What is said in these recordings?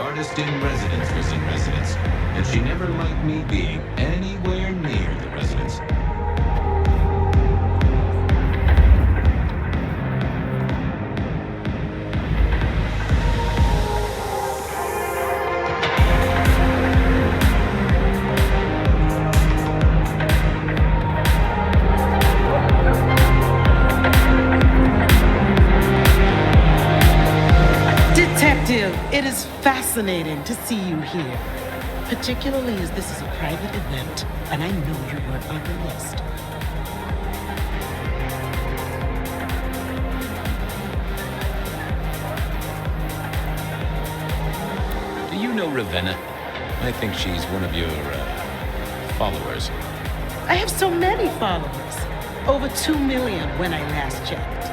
artist in residence was in residence, and she never liked me being anywhere near the residence. It is fascinating to see you here, particularly as this is a private event, and I know you weren't on the list. Do you know Ravenna? I think she's one of your, followers. I have so many followers. Over 2 million when I last checked.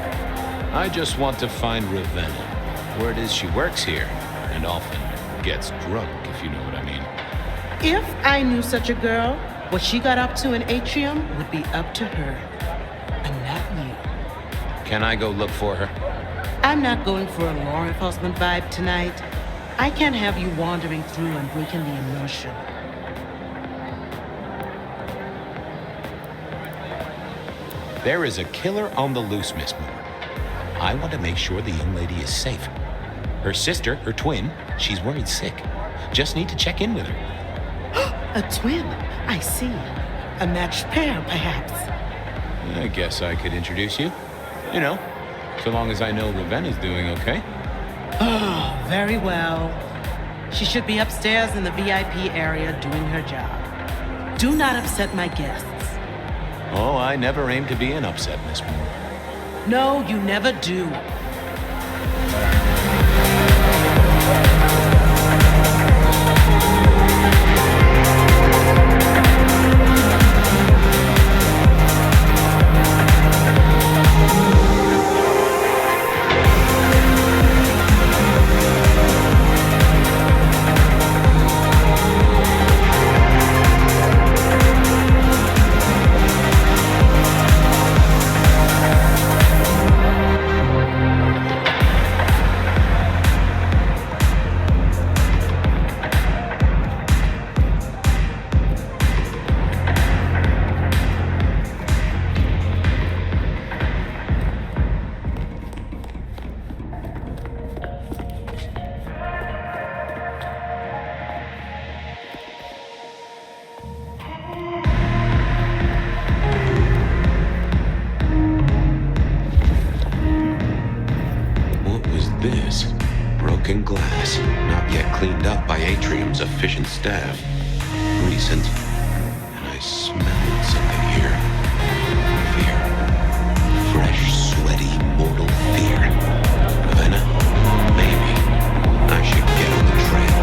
I just want to find Ravenna. Word is she works here, and often gets drunk, if you know what I mean. If I knew such a girl, what she got up to in Atrium would be up to her, and not you. Can I go look for her? I'm not going for a law enforcement vibe tonight. I can't have you wandering through and breaking the immersion. There is a killer on the loose, Miss Moore. I want to make sure the young lady is safe. Her sister, her twin, she's worried sick. Just need to check in with her. A twin, I see. A matched pair, perhaps. I guess I could introduce you. You know, so long as I know Ravenna's doing okay. Oh, very well. She should be upstairs in the VIP area doing her job. Do not upset my guests. Oh, I never aim to be an upset, Miss Moore. No, you never do. Broken glass, not yet cleaned up by Atrium's efficient staff. Recent, and I smelled something here. Fear. Fresh, sweaty, mortal fear. Ravenna? Maybe. I should get on the trail.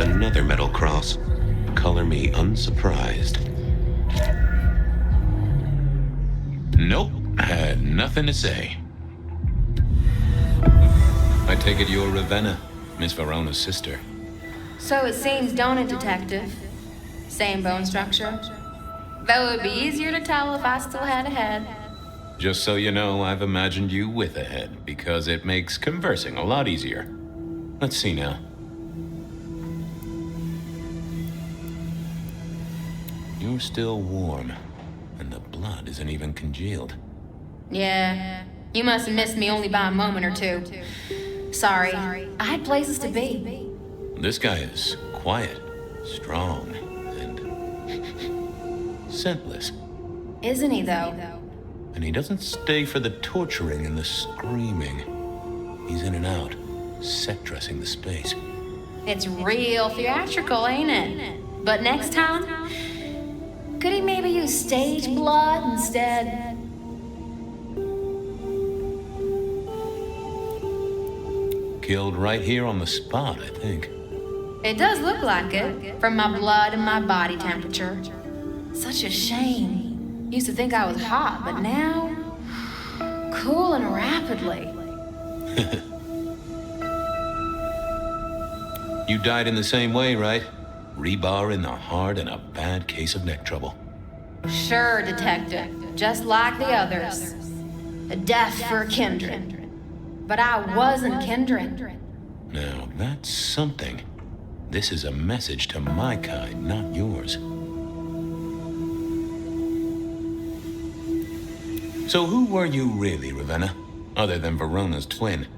Another metal cross. Color me unsurprised. Nope, I had nothing to say. I take it you're Ravenna, Miss Verona's sister. So it seems, don't it, Detective? Same bone structure? Though it would be easier to tell if I still had a head. Just so you know, I've imagined you with a head, because it makes conversing a lot easier. Let's see now. You're still warm, and the blood isn't even congealed. Yeah, You must have missed me only by a moment or two. Sorry, I had places to be. This guy is quiet, strong, and scentless. Isn't he, though? And he doesn't stay for the torturing and the screaming. He's in and out, set dressing the space. It's real theatrical, ain't it? But next time, could he maybe use stage blood instead? Killed right here on the spot, I think. It does look like it, from my blood and my body temperature. Such a shame. Used to think I was hot, but now, cooling rapidly. You died in the same way, right? Rebar in the heart and a bad case of neck trouble. Sure, Detective. Just like the others. A death for a kindred. But I wasn't kindred. Now, that's something. This is a message to my kind, not yours. So who were you really, Ravenna? Other than Verona's twin?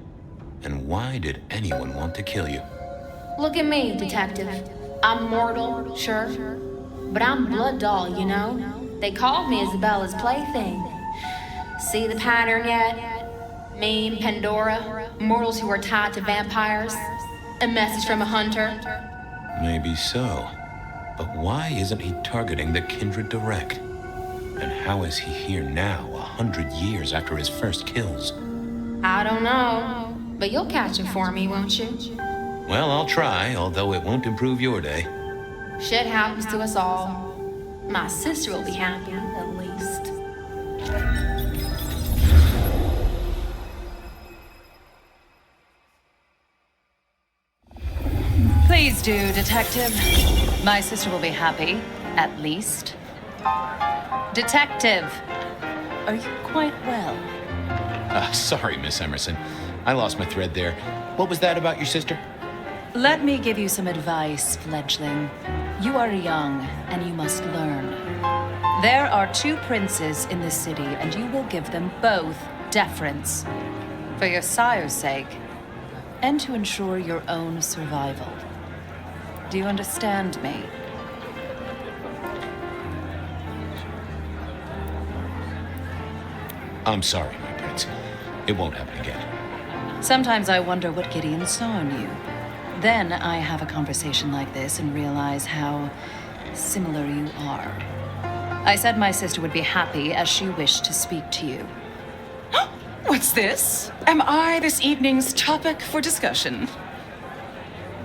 And why did anyone want to kill you? Look at me, Detective. I'm mortal, sure. But I'm blood doll, you know? They called me Isabella's plaything. See the pattern yet? Me and Pandora, mortals who are tied to vampires. A message from a hunter. Maybe so. But why isn't he targeting the kindred direct? And how is he here now, 100 years after his first kills? I don't know. But you'll catch him for me, won't you? Well, I'll try, although it won't improve your day. Shit happens to us all. My sister will be happy, at least. Please do, Detective. My sister will be happy, at least. Detective, are you quite well? Sorry, Miss Emerson. I lost my thread there. What was that about your sister? Let me give you some advice, fledgling. You are young, and you must learn. There are 2 princes in this city, and you will give them both deference. For your sire's sake, and to ensure your own survival. Do you understand me? I'm sorry, my prince. It won't happen again. Sometimes I wonder what Gideon saw in you. Then I have a conversation like this and realize how similar you are. I said my sister would be happy as she wished to speak to you. What's this? Am I this evening's topic for discussion?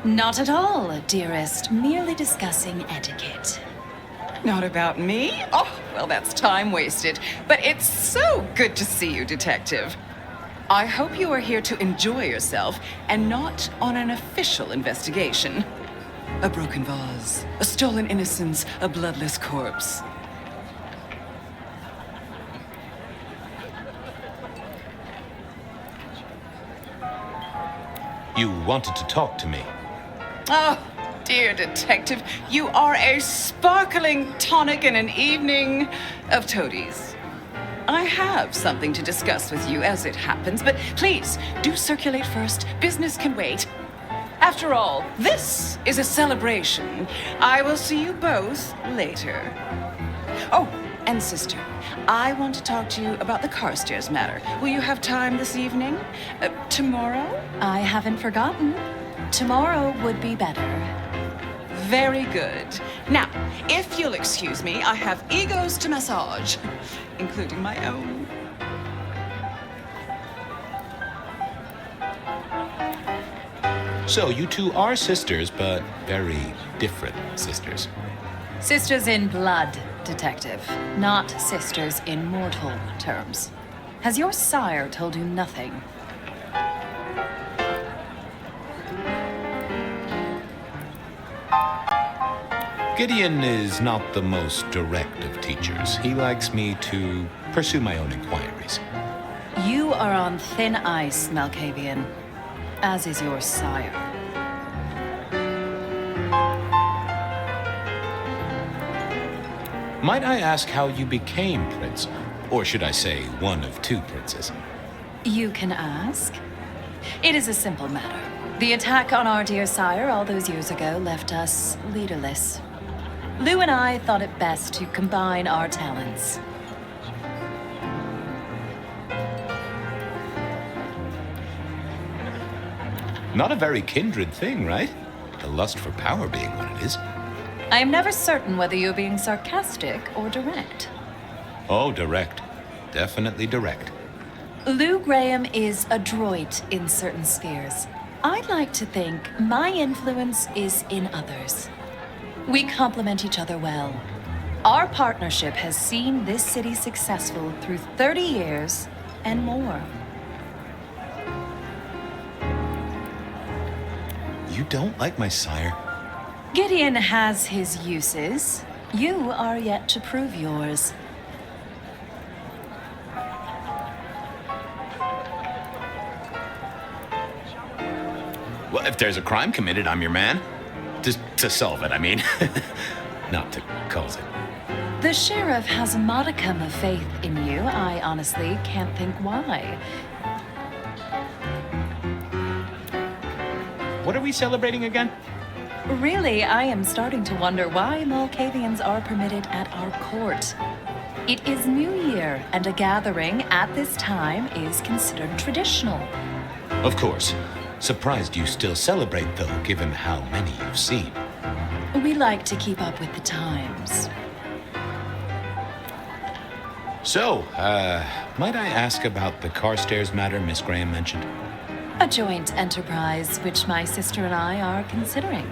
Not at all, dearest. Merely discussing etiquette. Not about me? Oh, well, that's time wasted. But it's so good to see you, Detective. I hope you are here to enjoy yourself and not on an official investigation. A broken vase, a stolen innocence, a bloodless corpse. You wanted to talk to me. Oh, dear Detective, you are a sparkling tonic in an evening of toadies. I have something to discuss with you as it happens, but please, do circulate first. Business can wait. After all, this is a celebration. I will see you both later. Oh, and sister, I want to talk to you about the Carstairs matter. Will you have time this evening? Tomorrow? I haven't forgotten. Tomorrow would be better. Very good. Now, if you'll excuse me, I have egos to massage, including my own. So you 2 are sisters, but very different sisters. Sisters in blood, Detective, not sisters in mortal terms. Has your sire told you nothing? Gideon is not the most direct of teachers. He likes me to pursue my own inquiries. You are on thin ice, Malkavian, as is your sire. Might I ask how you became prince? Or should I say, one of 2 princes? You can ask. It is a simple matter. The attack on our dear sire all those years ago left us leaderless. Lou and I thought it best to combine our talents. Not a very kindred thing, right? The lust for power being what it is. I am never certain whether you're being sarcastic or direct. Oh, direct. Definitely direct. Lou Graham is adroit in certain spheres. I'd like to think my influence is in others. We complement each other well. Our partnership has seen this city successful through 30 years and more. You don't like my sire? Gideon has his uses. You are yet to prove yours. Well, if there's a crime committed, I'm your man. To solve it, I mean. Not to cause it. The sheriff has a modicum of faith in you. I honestly can't think why. What are we celebrating again? Really, I am starting to wonder why Malkavians are permitted at our court. It is New Year, and a gathering at this time is considered traditional. Of course. Surprised you still celebrate, though, given how many you've seen. We like to keep up with the times. So, might I ask about the Carstairs matter Miss Graham mentioned? A joint enterprise which my sister and I are considering.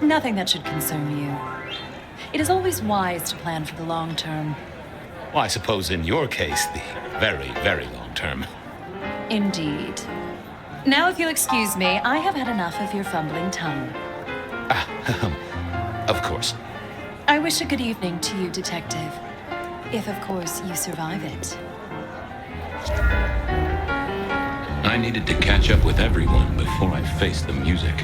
Nothing that should concern you. It is always wise to plan for the long term. Well, I suppose in your case, the very, very long term. Indeed. Now, if you'll excuse me, I have had enough of your fumbling tongue. Of course. I wish a good evening to you, Detective. If, of course, you survive it. I needed to catch up with everyone before I faced the music.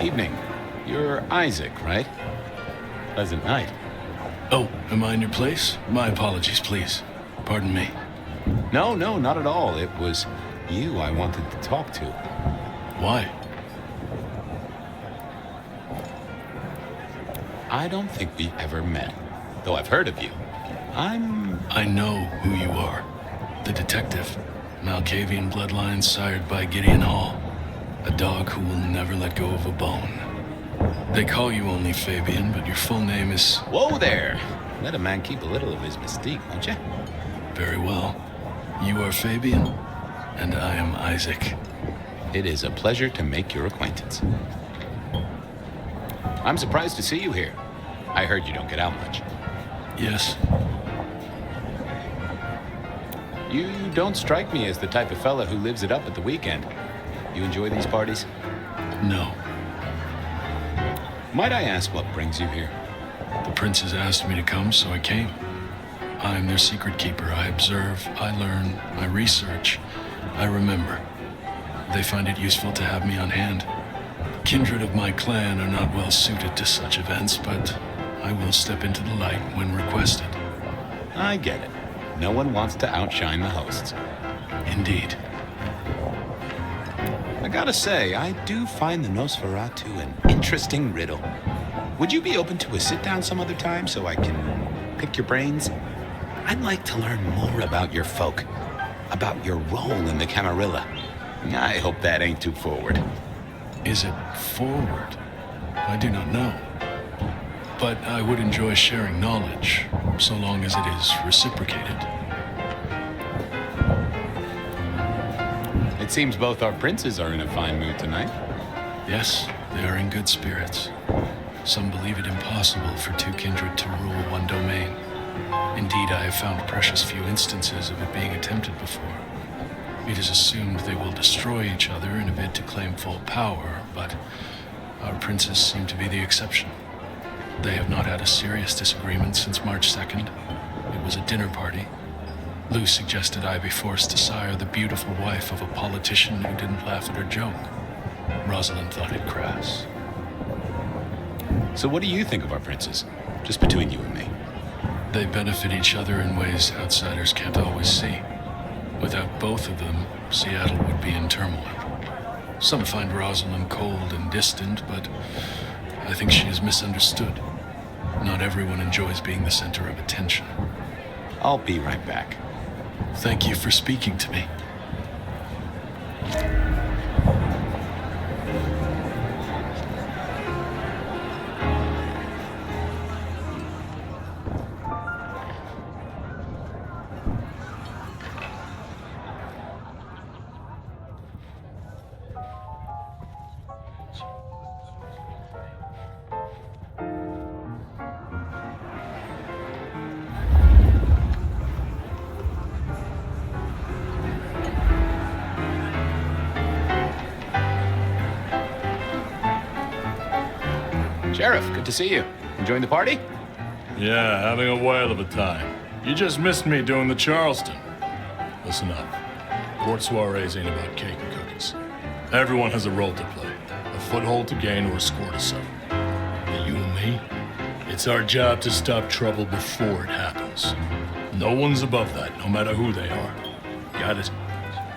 Evening. You're Isaac, right? Pleasant night. Oh, am I in your place? My apologies, please. Pardon me. No, not at all. It was you I wanted to talk to. Why? I don't think we ever met, though I've heard of you. I know who you are. The detective. Malkavian bloodlines sired by Gideon Hall. A dog who will never let go of a bone. They call you only Fabian, but your full name is... Whoa there! Let a man keep a little of his mystique, won't you? Very well. You are Fabian, and I am Isaac. It is a pleasure to make your acquaintance. I'm surprised to see you here. I heard you don't get out much. Yes. You don't strike me as the type of fella who lives it up at the weekend. You enjoy these parties? No. Might I ask what brings you here? The princes asked me to come, so I came. I am their secret keeper. I observe, I learn, I research, I remember. They find it useful to have me on hand. Kindred of my clan are not well suited to such events, but I will step into the light when requested. I get it. No one wants to outshine the hosts. Indeed. I gotta say, I do find the Nosferatu an interesting riddle. Would you be open to a sit-down some other time so I can pick your brains? I'd like to learn more about your folk, about your role in the Camarilla. I hope that ain't too forward. Is it forward? I do not know. But I would enjoy sharing knowledge, so long as it is reciprocated. It seems both our princes are in a fine mood tonight. Yes, they are in good spirits. Some believe it impossible for two kindred to rule one domain. Indeed, I have found precious few instances of it being attempted before. It is assumed they will destroy each other in a bid to claim full power, but our princes seem to be the exception. They have not had a serious disagreement since March 2nd. It was a dinner party. Lou suggested I be forced to sire the beautiful wife of a politician who didn't laugh at her joke. Rosalind thought it crass. So what do you think of our princes? Just between you and me. They benefit each other in ways outsiders can't always see. Without both of them, Seattle would be in turmoil. Some find Rosalind cold and distant, but I think she is misunderstood. Not everyone enjoys being the center of attention. I'll be right back. Thank you for speaking to me. Sheriff, good to see you. Enjoying the party? Yeah, having a whale of a time. You just missed me doing the Charleston. Listen up. Court soirees ain't about cake and cookies. Everyone has a role to play, a foothold to gain or a score to settle. But you and me, it's our job to stop trouble before it happens. No one's above that, no matter who they are. Got it?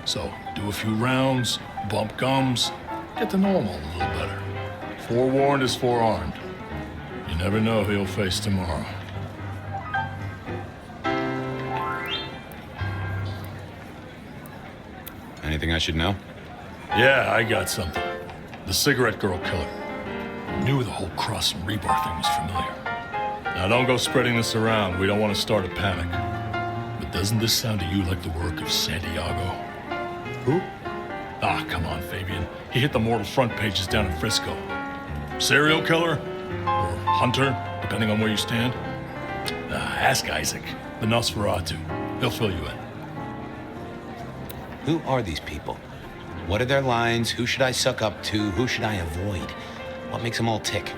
So, do a few rounds, bump gums, get to know them all a little better. Forewarned is forearmed. You never know who you'll face tomorrow. Anything I should know? Yeah, I got something. The cigarette girl killer. Knew the whole Cross and Rebar thing was familiar. Now don't go spreading this around. We don't want to start a panic. But doesn't this sound to you like the work of Santiago? Who? Ah, come on, Fabian. He hit the mortal front pages down in Frisco. Serial killer? Or hunter, depending on where you stand? Ask Isaac, the Nosferatu. He'll fill you in. Who are these people? What are their lines? Who should I suck up to? Who should I avoid? What makes them all tick?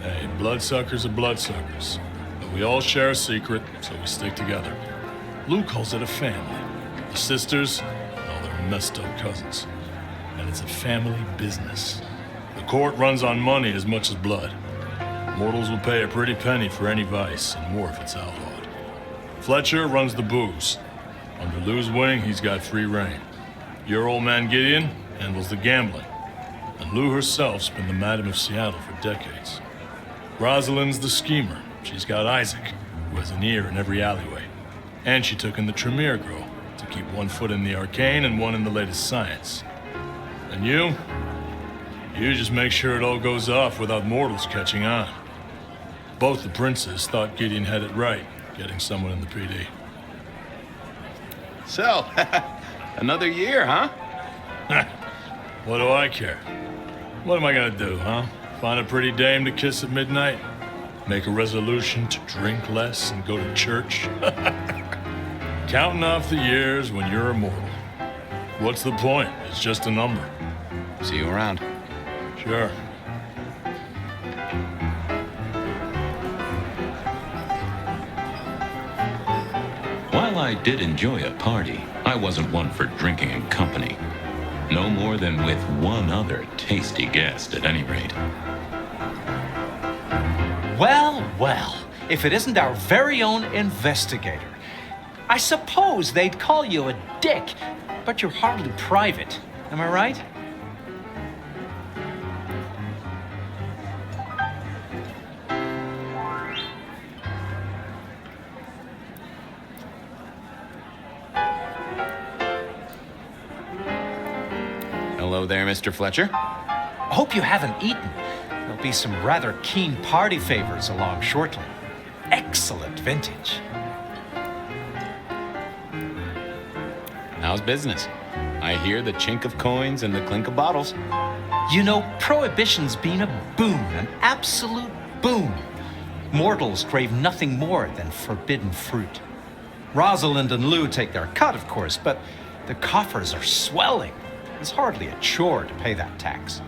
Hey, bloodsuckers are bloodsuckers. But we all share a secret, so we stick together. Lou calls it a family. The sisters, all their messed up cousins. And it's a family business. The court runs on money as much as blood. Mortals will pay a pretty penny for any vice, and more if it's outlawed. Fletcher runs the booze. Under Lou's wing, he's got free reign. Your old man Gideon handles the gambling. And Lou herself's been the Madam of Seattle for decades. Rosalind's the schemer. She's got Isaac, who has an ear in every alleyway. And she took in the Tremere girl to keep one foot in the arcane and one in the latest science. And you just make sure it all goes off without mortals catching on. Both the princes thought Gideon had it right, getting someone in the PD. So, another year, huh? What do I care? What am I gonna do, huh? Find a pretty dame to kiss at midnight? Make a resolution to drink less and go to church? Counting off the years when you're immortal. What's the point? It's just a number. See you around. Sure. While I did enjoy a party, I wasn't one for drinking in company. No more than with one other tasty guest, at any rate. Well, well, if it isn't our very own investigator. I suppose they'd call you a dick, but you're hardly private. Am I right? Hello there, Mr. Fletcher. I hope you haven't eaten. There'll be some rather keen party favors along shortly. Excellent vintage. How's business? I hear the chink of coins and the clink of bottles. You know, Prohibition's been a boon, an absolute boon. Mortals crave nothing more than forbidden fruit. Rosalind and Lou take their cut, of course, but the coffers are swelling. It's hardly a chore to pay that tax.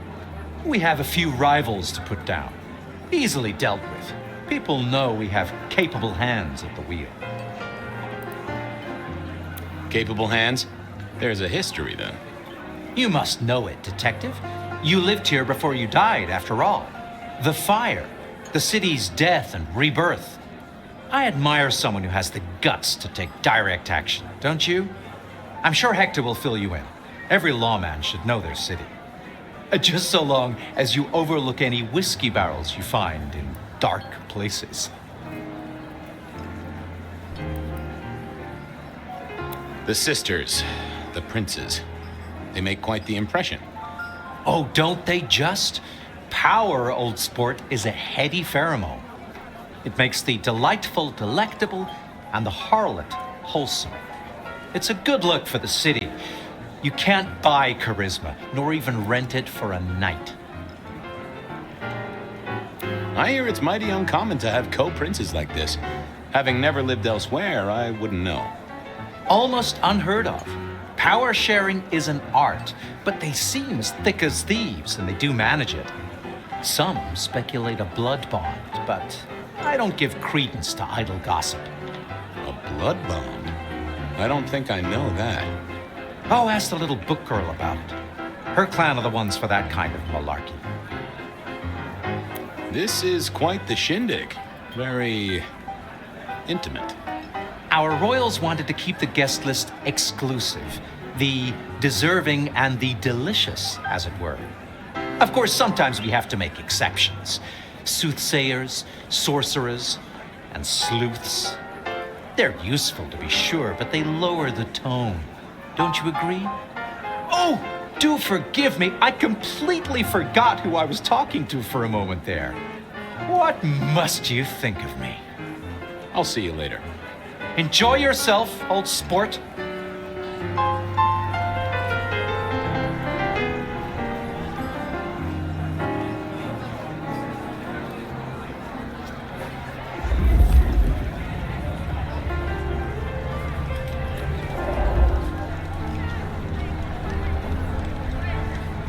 We have a few rivals to put down. Easily dealt with. People know we have capable hands at the wheel. Capable hands? There's a history, then. You must know it, Detective. You lived here before you died, after all. The fire, the city's death and rebirth. I admire someone who has the guts to take direct action, don't you? I'm sure Hector will fill you in. Every lawman should know their city. Just so long as you overlook any whiskey barrels you find in dark places. The sisters, the princes, they make quite the impression. Oh, don't they just? Power, old sport, is a heady pheromone. It makes the delightful delectable and the harlot wholesome. It's a good look for the city. You can't buy charisma, nor even rent it for a night. I hear it's mighty uncommon to have co-princes like this. Having never lived elsewhere, I wouldn't know. Almost unheard of. Power sharing is an art, but they seem as thick as thieves, and they do manage it. Some speculate a blood bond, but I don't give credence to idle gossip. A blood bond? I don't think I know that. Oh, ask the little book girl about it. Her clan are the ones for that kind of malarkey. This is quite the shindig. Very intimate. Our royals wanted to keep the guest list exclusive. The deserving and the delicious, as it were. Of course, sometimes we have to make exceptions. Soothsayers, sorcerers, and sleuths. They're useful, to be sure, but they lower the tone. Don't you agree? Oh, do forgive me. I completely forgot who I was talking to for a moment there. What must you think of me? I'll see you later. Enjoy yourself, old sport.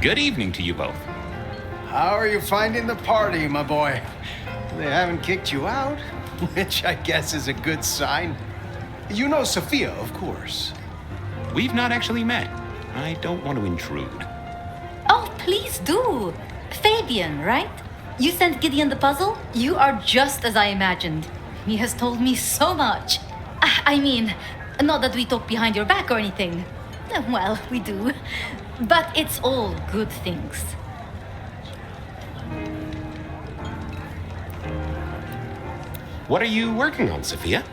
Good evening to you both. How are you finding the party, my boy? They haven't kicked you out, which I guess is a good sign. You know Sophia, of course. We've not actually met. I don't want to intrude. Oh, please do. Fabian, right? You sent Gideon the puzzle? You are just as I imagined. He has told me so much. I mean, not that we talk behind your back or anything. Well, we do. But it's all good things. What are you working on, Sophia?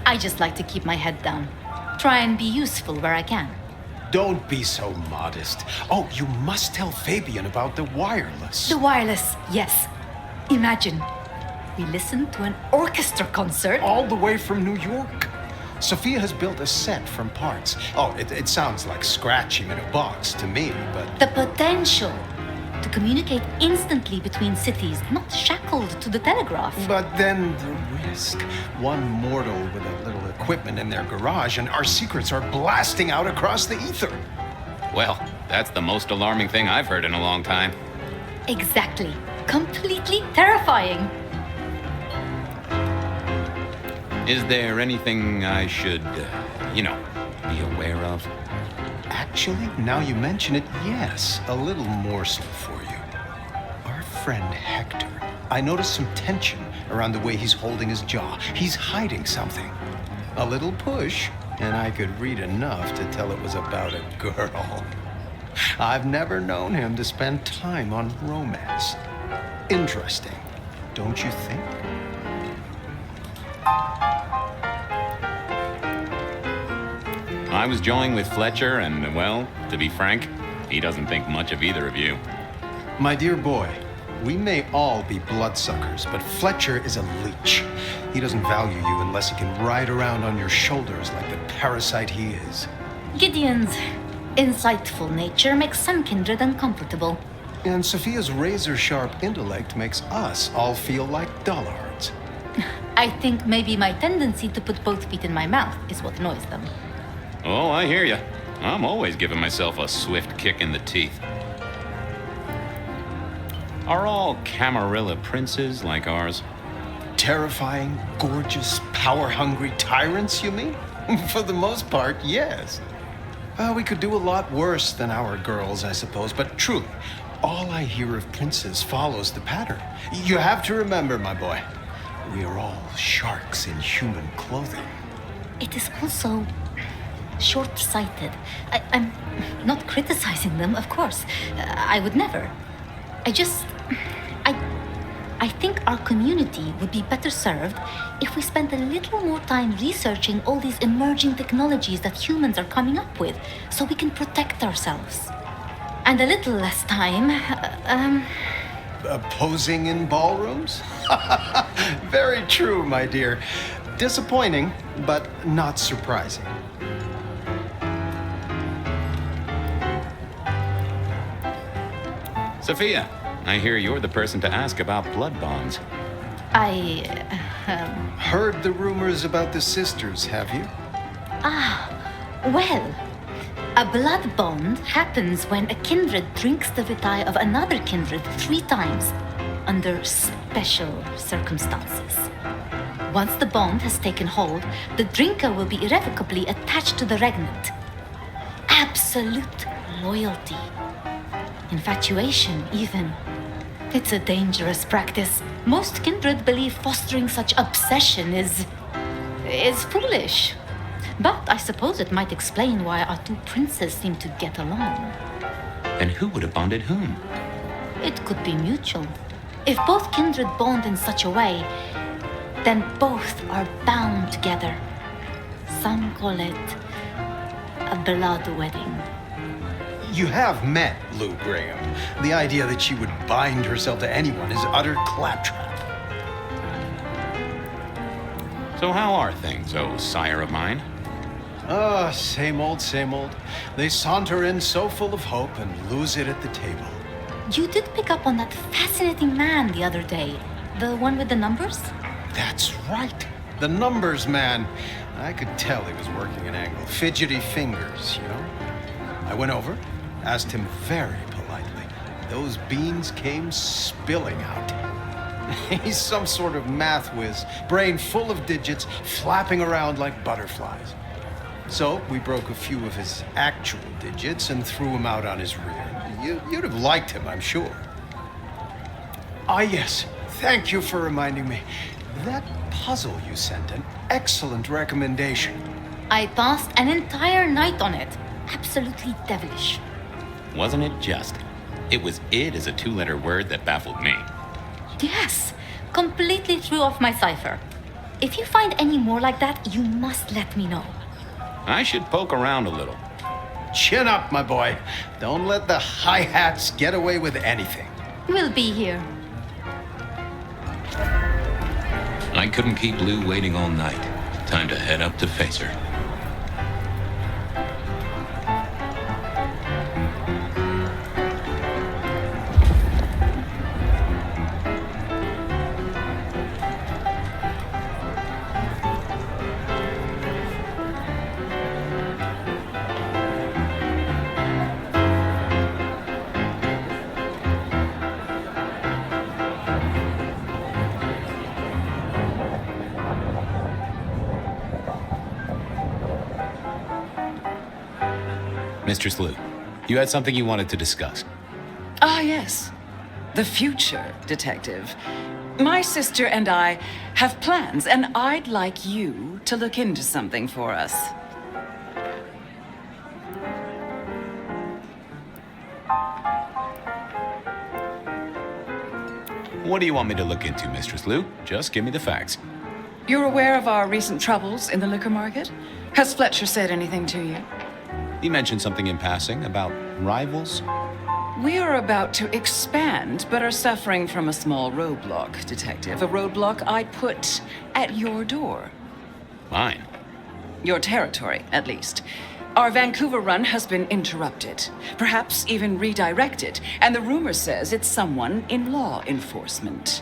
I just like to keep my head down. Try and be useful where I can. Don't be so modest. Oh, you must tell Fabian about the wireless. The wireless, yes. Imagine, we listened to an orchestra concert. All the way from New York. Sophia has built a set from parts. Oh, it sounds like scratching in a box to me, but... The potential to communicate instantly between cities, not shackled to the telegraph. But then the risk. One mortal with a little equipment in their garage, and our secrets are blasting out across the ether. Well, that's the most alarming thing I've heard in a long time. Exactly. Completely terrifying. Is there anything I should, be aware of? Actually, now you mention it, yes, a little morsel for you. Our friend Hector. I noticed some tension around the way he's holding his jaw. He's hiding something. A little push, and I could read enough to tell it was about a girl. I've never known him to spend time on romance. Interesting, don't you think? I was jawing with Fletcher, and, well, to be frank, he doesn't think much of either of you. My dear boy, we may all be bloodsuckers, but Fletcher is a leech. He doesn't value you unless he can ride around on your shoulders like the parasite he is. Gideon's insightful nature makes some kindred uncomfortable. And Sophia's razor-sharp intellect makes us all feel like dullards. I think maybe my tendency to put both feet in my mouth is what annoys them. Oh, I hear you. I'm always giving myself a swift kick in the teeth. Are all Camarilla princes like ours? Terrifying, gorgeous, power-hungry tyrants, you mean? For the most part, yes. We could do a lot worse than our girls, I suppose, but truly, all I hear of princes follows the pattern. You have to remember, my boy, we are all sharks in human clothing. It is also short-sighted. I'm not criticizing them, of course. I would never. I think our community would be better served if we spent a little more time researching all these emerging technologies that humans are coming up with, so we can protect ourselves. And a little less time, Posing in ballrooms? Very true, my dear. Disappointing, but not surprising. Sophia, I hear you're the person to ask about blood bonds. Heard the rumors about the sisters, have you? Well, a blood bond happens when a kindred drinks the vitae of another kindred 3 times, under special circumstances. Once the bond has taken hold, the drinker will be irrevocably attached to the regnant. Absolute loyalty. Infatuation, even. It's a dangerous practice. Most kindred believe fostering such obsession is foolish. But I suppose it might explain why our 2 princes seem to get along. And who would have bonded whom? It could be mutual. If both kindred bond in such a way, then both are bound together. Some call it a blood wedding. You have met Lou Graham. The idea that she would bind herself to anyone is utter claptrap. So how are things, oh sire of mine? Same old, same old. They saunter in so full of hope and lose it at the table. You did pick up on that fascinating man the other day. The one with the numbers? That's right. The numbers man. I could tell he was working an angle. Fidgety fingers, you know? I went over, asked him very politely. Those beans came spilling out. He's some sort of math whiz, brain full of digits, flapping around like butterflies. So we broke a few of his actual digits and threw him out on his rear. You'd have liked him, I'm sure. Ah, yes. Thank you for reminding me. That puzzle you sent, an excellent recommendation. I passed an entire night on it. Absolutely devilish. Wasn't it just? It was "id" as a 2-letter word that baffled me. Yes, completely threw off my cipher. If you find any more like that, you must let me know. I should poke around a little. Chin up, my boy. Don't let the hi-hats get away with anything. We'll be here. I couldn't keep Lou waiting all night. Time to head up to face her. Mistress Lou, you had something you wanted to discuss. Ah, yes. the future, Detective. My sister and I have plans, and I'd like you to look into something for us. What do you want me to look into, Mistress Lou? Just give me the facts. You're aware of our recent troubles in the liquor market? Has Fletcher said anything to you? He mentioned something in passing about rivals. We are about to expand, but are suffering from a small roadblock, Detective. A roadblock I'd put at your door. Mine? Your territory, at least. Our Vancouver run has been interrupted, perhaps even redirected, and the rumor says it's someone in law enforcement.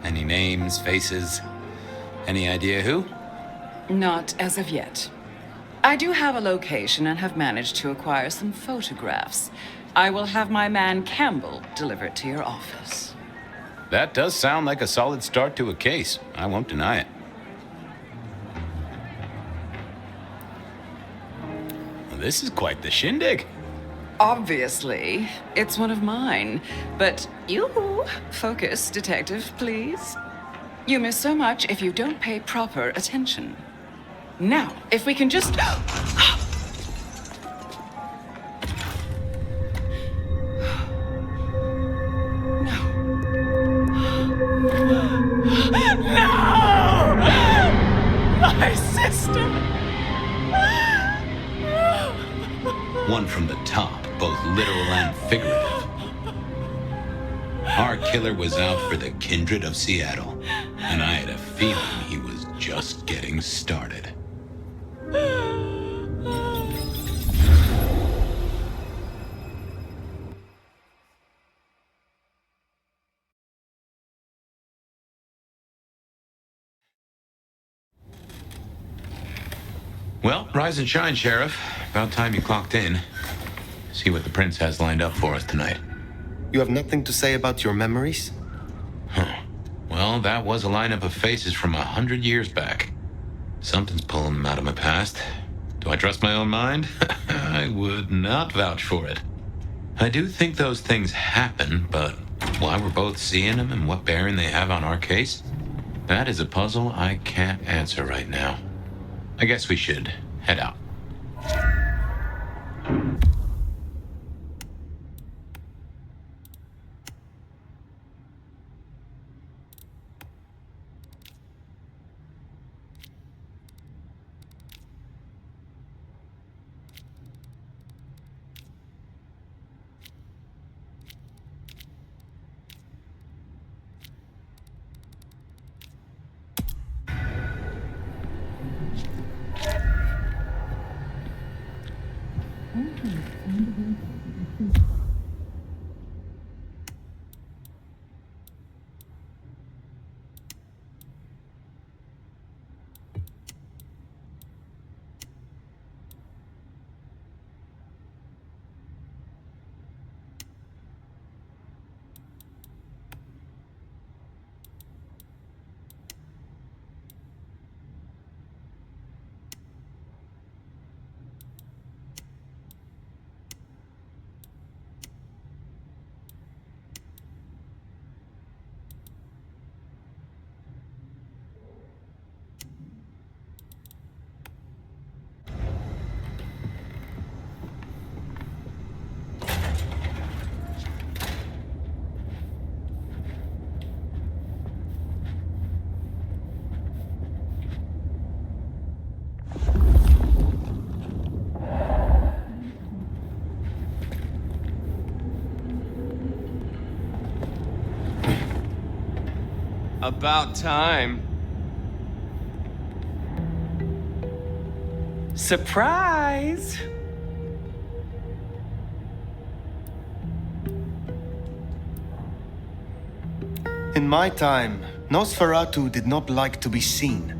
Any names, faces? Any idea who? Not as of yet. I do have a location and have managed to acquire some photographs. I will have my man Campbell deliver it to your office. That does sound like a solid start to a case. I won't deny it. Well, this is quite the shindig. Obviously, it's one of mine. But you focus, Detective, please. You miss so much if you don't pay proper attention. Now, if we can just... No! My sister! One from the top, both literal and figurative. Our killer was out for the kindred of Seattle, and I had a feeling he was just getting started. Well, rise and shine, Sheriff. About time you clocked in. See what the Prince has lined up for us tonight. You have nothing to say about your memories? Huh. Well, that was a lineup of faces from 100 years back. Something's pulling them out of my past. Do I trust my own mind? I would not vouch for it. I do think those things happen, but why we're both seeing them and what bearing they have on our case, that is a puzzle I can't answer right now. I guess we should head out. About time. Surprise! In my time, Nosferatu did not like to be seen.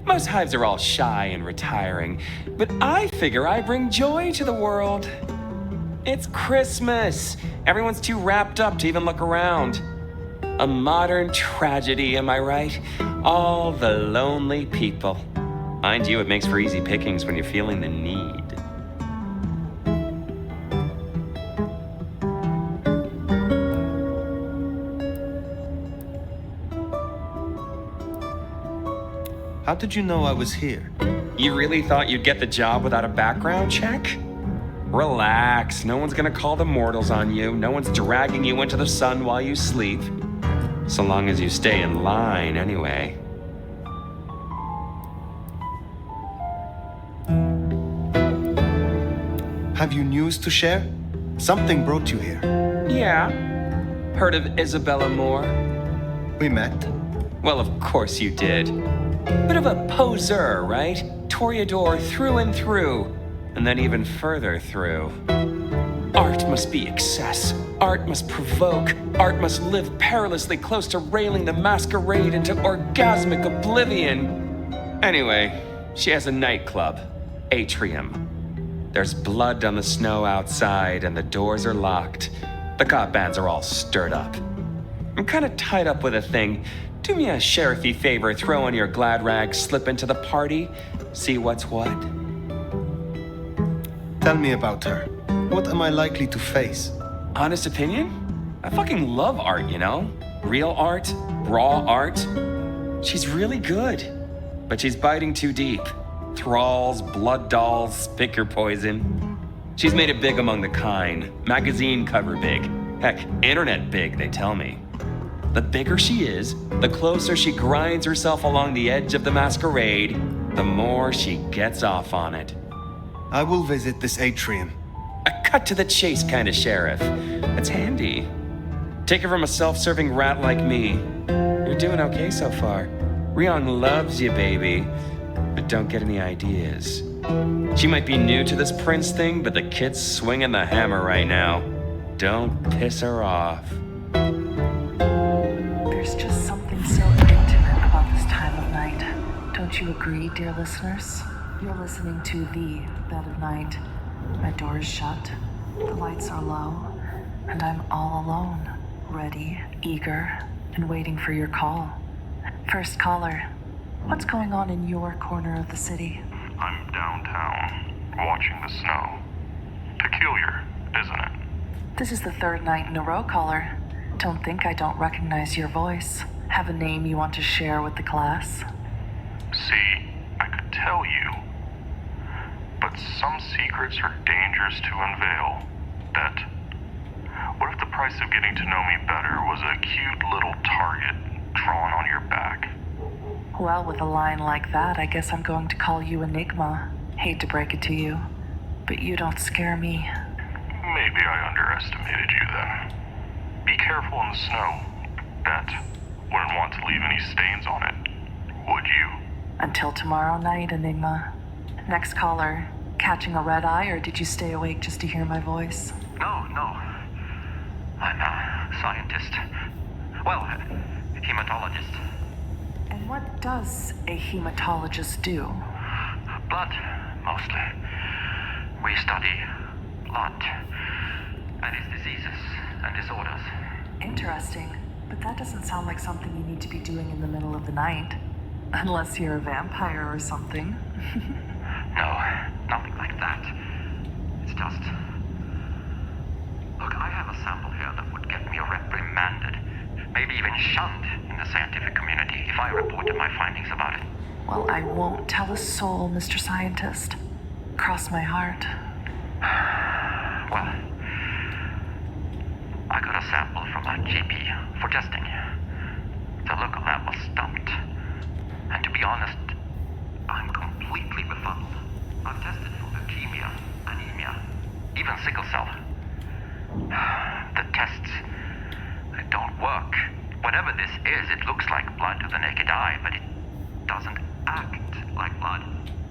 Most hives are all shy and retiring, but I figure I bring joy to the world. It's Christmas. Everyone's too wrapped up to even look around. A modern tragedy, am I right? All the lonely people. Mind you, it makes for easy pickings when you're feeling the need. How did you know I was here? You really thought you'd get the job without a background check? Relax, no one's gonna call the mortals on you. No one's dragging you into the sun while you sleep. So long as you stay in line, anyway. Have you news to share? Something brought you here. Yeah. Heard of Isabella Moore? We met. Well, of course you did. Bit of a poser, right? Toreador through and through, and then even further through. Art must be excess. Art must provoke. Art must live perilously close to railing the masquerade into orgasmic oblivion. Anyway, she has a nightclub, Atrium. There's blood on the snow outside, and the doors are locked. The cop bands are all stirred up. I'm kind of tied up with a thing. Do me a sheriffy favor, throw on your glad rags, slip into the party, see what's what. Tell me about her. What am I likely to face? Honest opinion? I fucking love art, you know? Real art, raw art. She's really good, but she's biting too deep. Thralls, blood dolls, pick your poison. She's made it big among the kind. Magazine cover big. Heck, internet big, they tell me. The bigger she is, the closer she grinds herself along the edge of the masquerade, the more she gets off on it. I will visit this atrium. A cut to the chase kind of sheriff. It's handy. Take it from a self-serving rat like me. You're doing okay so far. Rion loves you, baby. But don't get any ideas. She might be new to this prince thing, but the kid's swinging the hammer right now. Don't piss her off. There's just something so intimate about this time of night. Don't you agree, dear listeners? You're listening to The Bed of Night. My door is shut, the lights are low, and I'm all alone, ready, eager, and waiting for your call. First caller, what's going on in your corner of the city? I'm downtown, watching the snow. Peculiar, isn't it? This is the third night in a row, caller. Don't think I don't recognize your voice. Have a name you want to share with the class? See, I could tell you, but some secrets are dangerous to unveil. Bet. What if the price of getting to know me better was a cute little target drawn on your back? Well, with a line like that, I guess I'm going to call you Enigma. Hate to break it to you, but you don't scare me. Maybe I underestimated you then. Be careful in the snow. Bet. Wouldn't want to leave any stains on it. Would you? Until tomorrow night, Enigma. Next caller, catching a red eye, or did you stay awake just to hear my voice? No. I'm a scientist. Well, a hematologist. And what does a hematologist do? Blood, mostly. We study blood and its diseases and disorders. Interesting, but that doesn't sound like something you need to be doing in the middle of the night. Unless you're a vampire or something. No, nothing like that. It's just... Look, I have a sample here that would get me reprimanded, maybe even shunned in the scientific community if I reported my findings about it. Well, I won't tell a soul, Mr. Scientist. Cross my heart. Well, I got a sample from a GP for testing. The local lab was stumped. And to be honest, I'm completely befuddled. I've tested for leukemia, anemia, even sickle cell. The tests, they don't work. Whatever this is, it looks like blood to the naked eye, but it doesn't act like blood.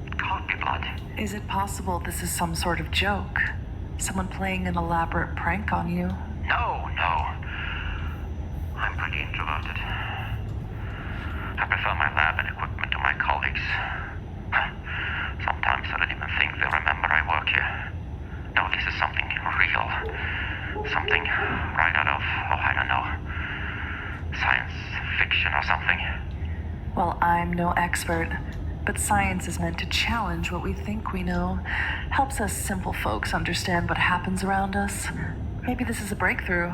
It can't be blood. Is it possible this is some sort of joke? Someone playing an elaborate prank on you? No. I'm pretty introverted. I prefer my lab and equipment to my colleagues. Sometimes I don't even think they remember I work here. No, this is something real. Something right out of, I don't know, science fiction or something. Well, I'm no expert, But science is meant to challenge what we think we know. Helps us simple folks understand what happens around us. Maybe this is a breakthrough.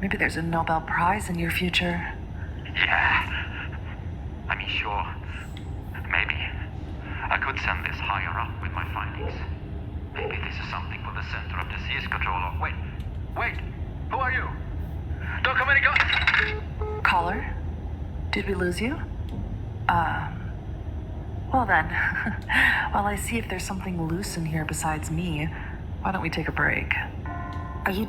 Maybe there's a Nobel Prize in your future. Yeah. I mean, sure. Maybe. I could send this higher up with my findings. Maybe this is something for the Center of Disease Control or... Wait! Who are you? Don't come any Caller? Did we lose you? Well then, while I see if there's something loose in here besides me, why don't we take a break?